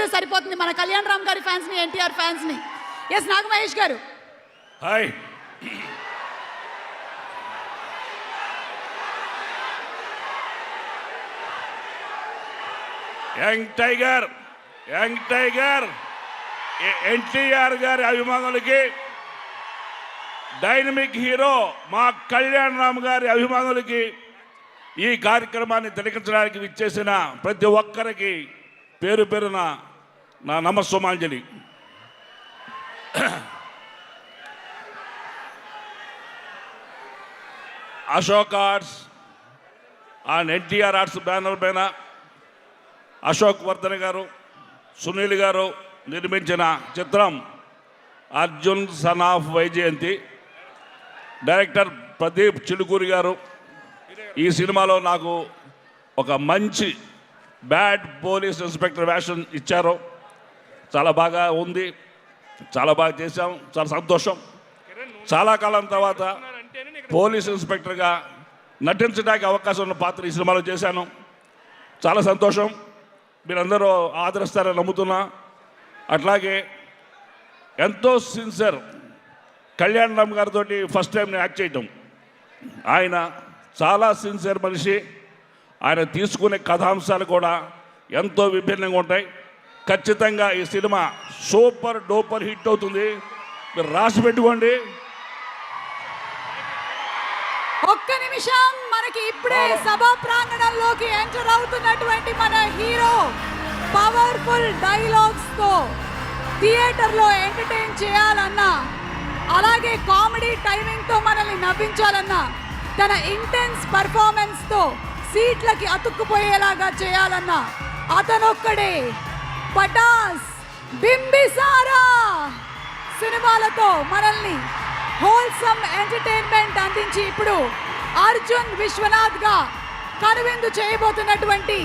ఇస్తే సరిపోతుంది మన కళ్యాణ్ రామ్ గారి ఫ్యాన్స్ని, ఎన్టీఆర్ ఫ్యాన్స్ని. ఎస్ నాగ మహేష్ గారు. హాయ్. యంగ్ టైగర్ ఎన్టీఆర్ గారి అభిమానులకి, డైనమిక్ హీరో మా కళ్యాణ్ రామ్ గారి అభిమానులకి ఈ కార్యక్రమాన్ని తిలకించడానికి విచ్చేసిన ప్రతి ఒక్కరికి పేరు పేరున నా నమస్సుమాంజలి. Ashok arts and NTR arts banner పైన అశోక్ వర్ధన్ గారు, సునీల్ గారు నిర్మించిన చిత్రం Arjun son of Vyjayanthi. Director Pradeep Chilukuri గారు ఈ సినిమాలో నాకు ఒక మంచి బ్యాడ్ పోలీస్ ఇన్స్పెక్టర్ వేషం ఇచ్చారు. చాలా బాగా ఉంది, చాలా బాగా చేశాం, చాలా సంతోషం. చాలా కాలం తర్వాత పోలీస్ ఇన్స్పెక్టర్గా నటించడానికి అవకాశం ఉన్న పాత్ర ఈ సినిమాలో చేశాను. చాలా సంతోషం. మీరందరూ ఆదరిస్తారని నమ్ముతున్నా. అట్లాగే ఎంతో సిన్సియర్ కళ్యాణ్ రామ్ గారితో ఫస్ట్ టైం నేను యాక్ట్ చేయటం. ఆయన చాలా సిన్సియర్ మనిషి. ఆయన తీసుకునే కథాంశాలు కూడా ఎంతో విభిన్నంగా ఉంటాయి. ఖచ్చితంగా ఈ సినిమా సూపర్ డూపర్ హిట్ అవుతుంది. మీరు రాసి పెట్టుకోండి. ఒక్క నిమిషం, మనకి ఇప్పుడే సభా ప్రాంగణంలోకి ఎంటర్ అవుతున్నటువంటి మన హీరో పవర్ఫుల్ డైలాగ్స్ తో థియేటర్లో ఎంటర్టైన్ చేయాలన్నా, అలాగే కామెడీ టైమింగ్ తో మనల్ని నవ్వించాలన్నా, తన ఇంటెన్స్ పర్ఫార్మెన్స్ తో సీట్లకి అతుక్కుపోయేలాగా చేయాలన్నా అతనొక్కడే. పటాస్, బింబిసారా సినిమాలతో మనల్ని హోల్సమ్ ఎంటర్టైన్మెంట్ అందించి ఇప్పుడు అర్జున్ విశ్వనాథ్ గా కనువిందు చేయబోతున్నటువంటి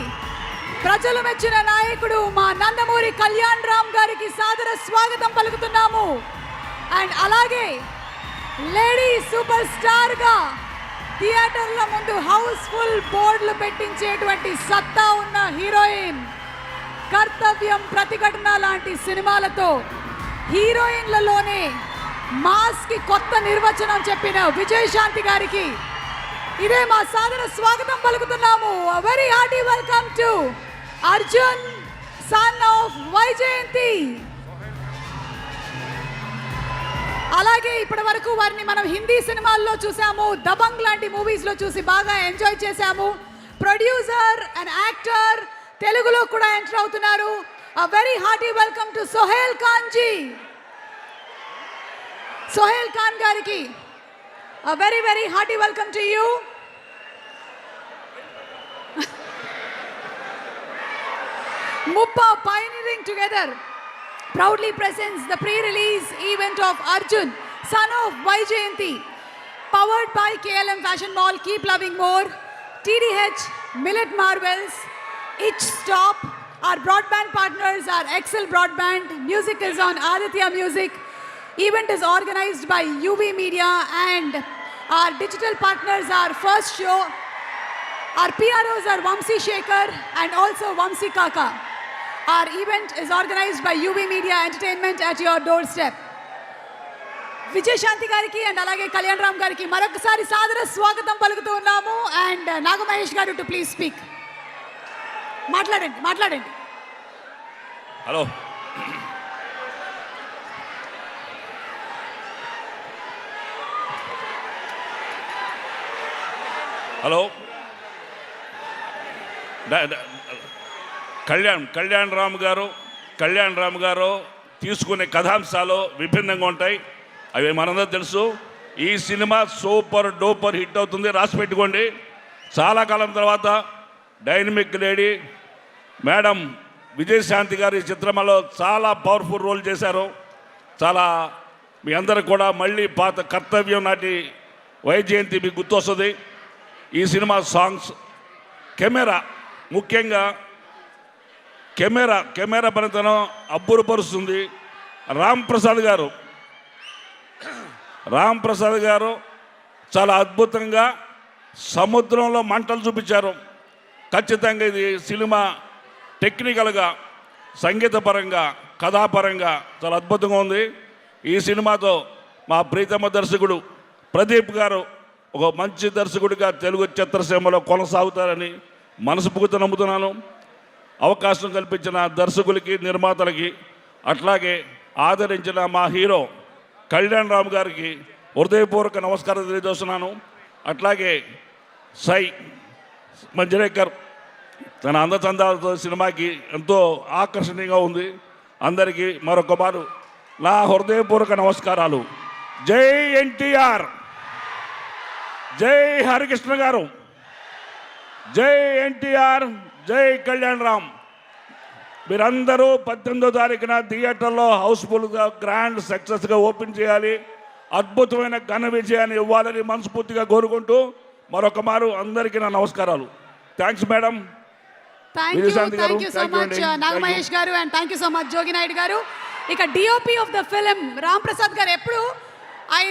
ప్రజలు మెచ్చిన నాయకుడు మా నందమూరి కళ్యాణ్ రామ్ గారికి సాదర స్వాగతం పలుకుతున్నాము. అండ్ అలాగే లేడీ సూపర్ స్టార్ గా థియేటర్ల ముందు హౌస్ఫుల్ బోర్డులు పెట్టించేటువంటి సత్తా ఉన్న హీరోయిన్, కర్తవ్యం, ప్రతిఘటన లాంటి సినిమాలతో హీరోయిన్లలోనే మాస్ కి కొత్త నిర్వచనం చెప్పిన విజయశాంతి గారికి ఇదే మా సాదర స్వాగతం పలుకుతున్నాము. Very hearty welcome to Arjun son of Vyjayanthi. అలాగే ఇప్పటి వరకు వారిని మనం హిందీ సినిమాల్లో చూసాము, దబంగ్ లాంటి మూవీస్లో చూసి బాగా ఎంజాయ్ చేశాము. ప్రొడ్యూసర్ అండ్ యాక్టర్, తెలుగులో కూడా ఎంటర్ అవుతున్నారు. Very hearty welcome to Sohail Khan ji. Sohail Khan గారికి very very hearty welcome to you. Muppa pioneering together proudly presents the pre-release event of Arjun, son of Vaijayanti, powered by KLM Fashion Mall. Keep loving more. TDH, Millet Marvels, Itch Stop. Our broadband partners are Excel Broadband. Music is on Aditya Music. Event is organized by UV Media, and our digital partners are First Show. Our PROs are Vamsi Shekhar and also Vamsi Kaka. Our event is organized by UV Media Entertainment at your doorstep. Vijayashanti గారికి and అలాగే కళ్యాణ్ రామ్ గారికి మరొకసారి సాదర స్వాగతం పలుకుతూ ఉన్నాము. And నాగ మహేష్ గారు to please speak. మాట్లాడండి. హలో. హలో. కళ్యాణ్ రామ్ గారు తీసుకునే కథాంశాలు విభిన్నంగా ఉంటాయి. అవి మనందరూ తెలుసు. ఈ సినిమా సూపర్ డూపర్ హిట్ అవుతుంది, రాసి పెట్టుకోండి. చాలా కాలం తర్వాత డైనమిక్ లేడీ మేడం విజయశాంతి గారు ఈ చిత్రంలో చాలా పవర్ఫుల్ రోల్ చేశారు. చాలా మీ అందరూ కూడా మళ్ళీ పాత కర్తవ్యం నాటి వైజయంతి మీకు గుర్తొస్తుంది. ఈ సినిమా సాంగ్స్, కెమెరా, ముఖ్యంగా కెమెరా పనితనం అబ్బురపరుస్తుంది. రామ్ ప్రసాద్ గారు చాలా అద్భుతంగా సముద్రంలో మంటలు చూపించారు. ఖచ్చితంగా ఇది సినిమా టెక్నికల్గా సంగీతపరంగా కథాపరంగా చాలా అద్భుతంగా ఉంది. ఈ సినిమాతో మా ప్రీతమ దర్శకుడు ప్రదీప్ గారు ఒక మంచి దర్శకుడిగా తెలుగు చిత్రసీమలో కొనసాగుతారని మనస్ఫూర్తిగా నమ్ముతున్నాను. అవకాశం కల్పించిన దర్శకులకి, నిర్మాతలకి, అట్లాగే ఆదరించిన మా హీరో కళ్యాణ్ రామ్ గారికి హృదయపూర్వక నమస్కారం తెలియజేస్తున్నాను. అట్లాగే సై మంజరేకర్ తన అందచందాలతో సినిమాకి ఎంతో ఆకర్షణీయంగా ఉంది. అందరికీ మరొక మారు నా హృదయపూర్వక నమస్కారాలు. జై ఎన్టీఆర్, జై హరికృష్ణ గారు, జై ఎన్టీఆర్, జై కళ్యాణ్ రామ్. మీరందరూ 18వ తారీఖున థియేటర్లో హౌస్ఫుల్గా గ్రాండ్ సక్సెస్గా ఓపెన్ చేయాలి. అద్భుతమైన ఘన విజయాన్ని ఇవ్వాలని మనస్ఫూర్తిగా కోరుకుంటూ మరొక మారు అందరికీ నా నమస్కారాలు. Thanks madam. Thank you so much Nagamahesh గారు, and thank you so much Jogi Naidu గారు. ఇక DOP of the film Ram Prasad గారు ఎప్పుడు ఆయన